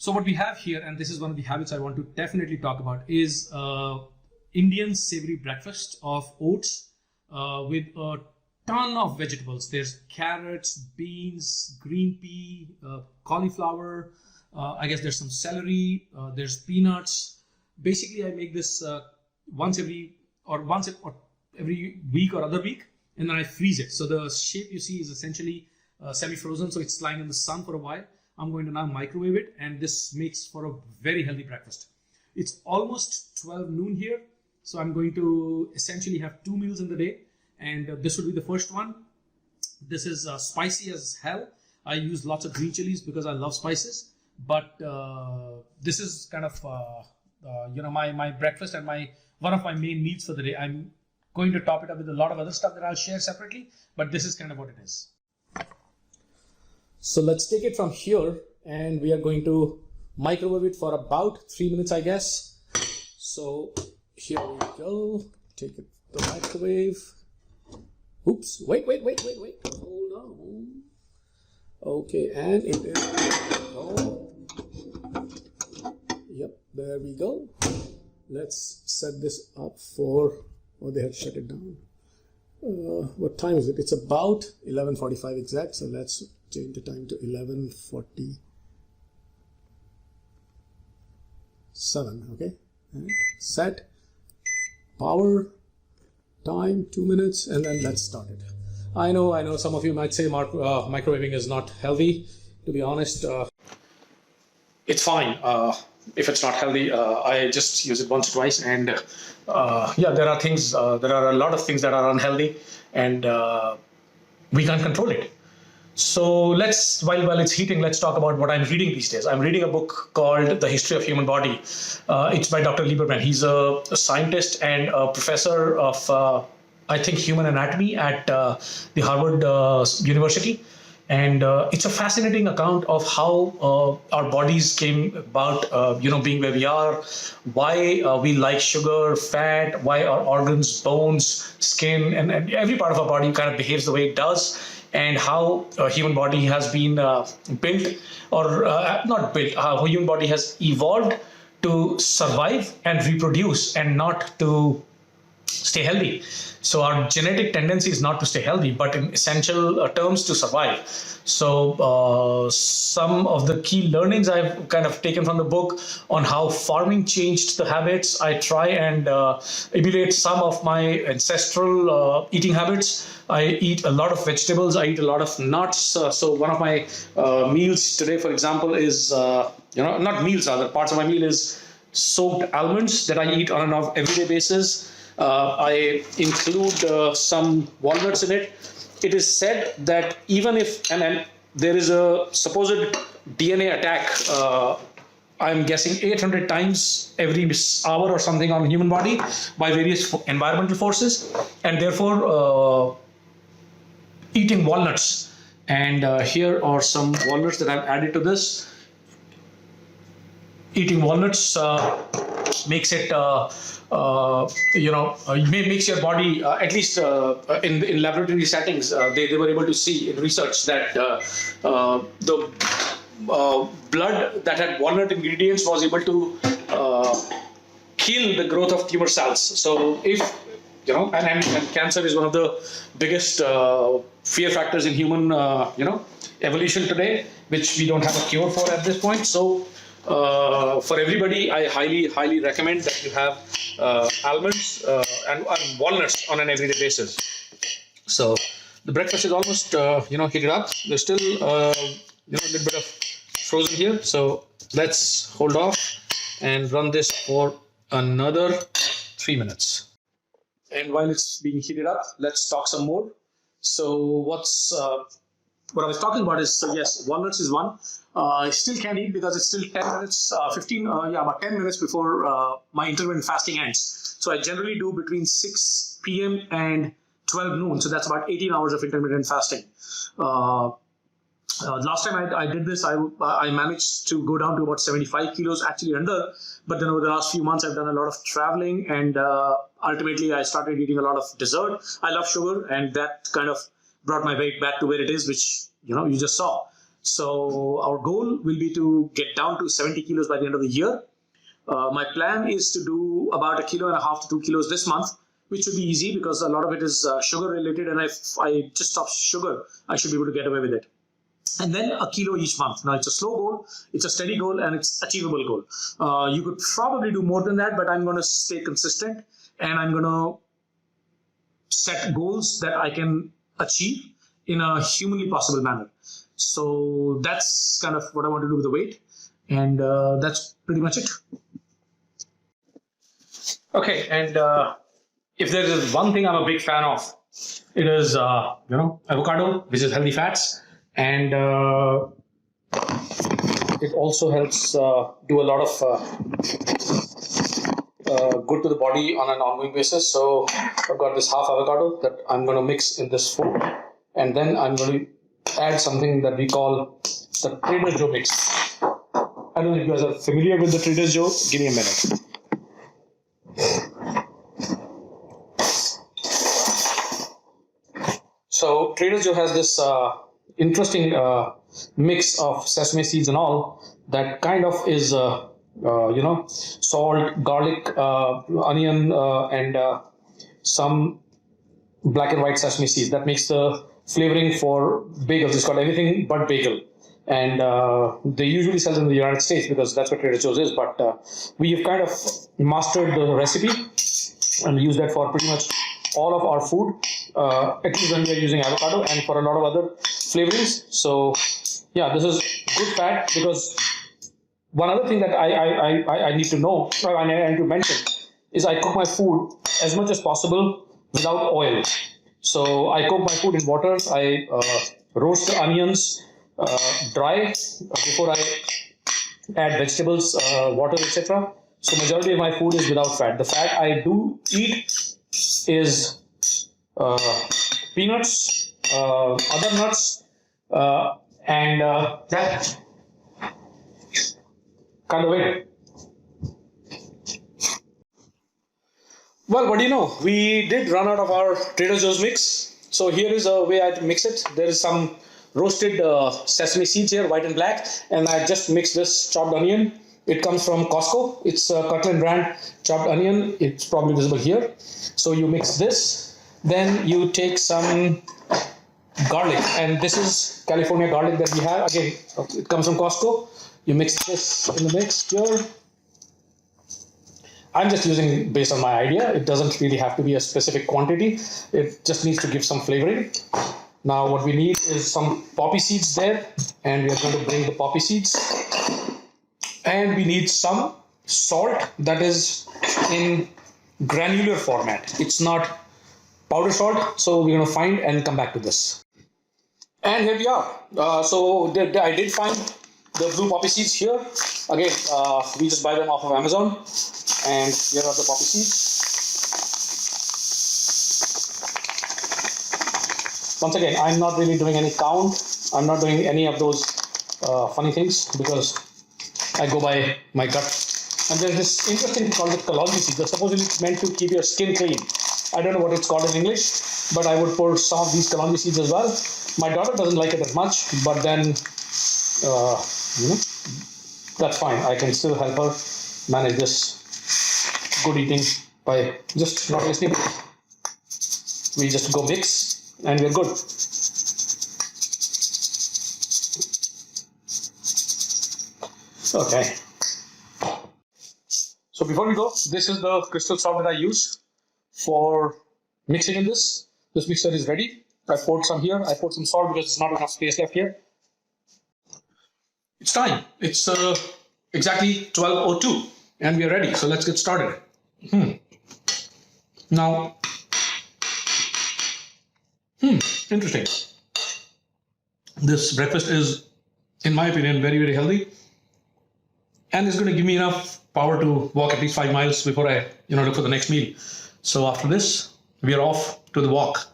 So what we have here, and this is one of the habits I want to definitely talk about, is Indian savory breakfast of oats with a ton of vegetables. There's carrots, beans, green pea, cauliflower. I guess there's some celery. There's peanuts. Basically, I make this once every week or other week, and then I freeze it. So the shape you see is essentially semi-frozen, so it's lying in the sun for a while. I'm going to now microwave it, and this makes for a very healthy breakfast. It's almost 12 noon here, so I'm going to essentially have 2 meals in the day, and this would be the first one. This is spicy as hell. I use lots of green chilies because I love spices, but this is kind of my breakfast and one of my main meals for the day. I'm going to top it up with a lot of other stuff that I'll share separately, but this is kind of what it is. So let's take it from here, and we are going to microwave it for about 3 minutes, I guess. So here we go. Take it to the microwave. Oops, wait. Hold on. Okay, and it is, yep, there we go. Let's set this up for, they had shut it down. What time is it? It's about 11:45 exact, so let's change the time to 11:47. Okay, and set power, time 2 minutes, and then let's start it. I know some of you might say microwaving is not healthy. To be honest, it's fine if it's not healthy. I just use it once or twice, and there are a lot of things that are unhealthy, and we can't control it. So while it's heating, let's talk about what I'm reading these days. I'm reading a book called The History of Human Body. It's by Dr. Lieberman. He's a scientist and a professor of, I think, human anatomy at the Harvard University. And it's a fascinating account of how our bodies came about, being where we are, why we like sugar, fat, why our organs, bones, skin, and every part of our body kind of behaves the way it does, and how human body has been built, or not built, how human body has evolved to survive and reproduce and not to stay healthy. So our genetic tendency is not to stay healthy, but in essential terms to survive. So some of the key learnings I've kind of taken from the book on how farming changed the habits, I try and emulate some of my ancestral eating habits. I eat a lot of vegetables. I eat a lot of nuts. So one of my meals today, for example, is, not meals, rather, parts of my meal is soaked almonds that I eat on an everyday basis. I include some walnuts in it. It is said that even if and there is a supposed DNA attack, I'm guessing 800 times every hour or something on the human body by various environmental forces, and therefore eating walnuts. And here are some walnuts that I've added to this. Eating walnuts makes it makes your body, at least in laboratory settings, they were able to see in research that the blood that had walnut ingredients was able to kill the growth of tumor cells. So if and cancer is one of the biggest fear factors in human evolution today, which we don't have a cure for at this point. So for everybody, I highly recommend that you have almonds and walnuts on an everyday basis. So the breakfast is almost heated up. There's still a little bit of frozen here, so let's hold off and run this for another 3 minutes. And while it's being heated up, let's talk some more. So what I was talking about is, so yes, walnuts is one. I still can't eat because it's still 10 minutes, about 10 minutes before my intermittent fasting ends. So I generally do between 6 p.m. and 12 noon. So that's about 18 hours of intermittent fasting. Last time I did this, I managed to go down to about 75 kilos, actually under. But then over the last few months, I've done a lot of traveling, and ultimately I started eating a lot of dessert. I love sugar, and that kind of brought my weight back to where it is, which you just saw. So our goal will be to get down to 70 kilos by the end of the year. My plan is to do about 1.5 kilos to 2 kilos this month, which should be easy because a lot of it is sugar related, and if I just stop sugar, I should be able to get away with it. And then 1 kilo each month. Now it's a slow goal, it's a steady goal, and it's achievable goal. You could probably do more than that, but I'm going to stay consistent, and I'm going to set goals that I can achieve in a humanly possible manner. So that's kind of what I want to do with the weight, and that's pretty much it. Okay, and if there is one thing I'm a big fan of, it is avocado, which is healthy fats, and it also helps do a lot of good to the body on an ongoing basis. So I've got this half avocado that I'm going to mix in this food, and then I'm going to add something that we call the Trader Joe mix. I don't know if you guys are familiar with the Trader Joe. Give me a minute. So Trader Joe has this interesting mix of sesame seeds and all that kind of is salt, garlic, onion, and some black and white sesame seeds. That makes the flavoring for bagels. It's called everything but bagel, and they usually sell them in the United States because that's what Trader Joe's is. But we have kind of mastered the recipe and use that for pretty much all of our food, at least when we are using avocado, and for a lot of other flavorings. So yeah, this is good fat, because one other thing that I need to know, or I need to mention, is I cook my food as much as possible without oil. So I cook my food in water. I roast the onions dry before I add vegetables, water, etc. So majority of my food is without fat. The fat I do eat is peanuts, other nuts, and that kind of it. Well, what do you know? We did run out of our Trader Joe's mix. So here is a way I mix it. There is some roasted sesame seeds here, white and black, and I just mixed this chopped onion. It comes from Costco. It's a Kirkland brand chopped onion. It's probably visible here. So you mix this, then you take some garlic, and this is California garlic that we have. Again, it comes from Costco. You mix this in the mix here. I'm just using based on my idea. It doesn't really have to be a specific quantity. It just needs to give some flavoring. Now what we need is some poppy seeds there, and we are going to bring the poppy seeds. And we need some salt that is in granular format. It's not powder salt, so we're going to find and come back to this. And here we are. So I did find the blue poppy seeds here. Again, we just buy them off of Amazon. And here are the poppy seeds. Once again, I'm not really doing any count. I'm not doing any of those funny things because I go by my gut. And there's this interesting thing called the kalonji seeds. They're supposedly meant to keep your skin clean. I don't know what it's called in English, but I would pour some of these kalonji seeds as well. My daughter doesn't like it as much, but then, that's fine. I can still help her manage this good eating by just not listening. We just go mix and we're good. Okay. So before we go, this is the crystal salt that I use for mixing in this. This mixer is ready. I poured some here. I poured some salt because there's not enough space left here. It's time. It's exactly 12:02 and we are ready. So let's get started. Now, interesting. This breakfast is, in my opinion, very, very healthy. And it's going to give me enough power to walk at least 5 miles before I, look for the next meal. So after this, we are off to the walk.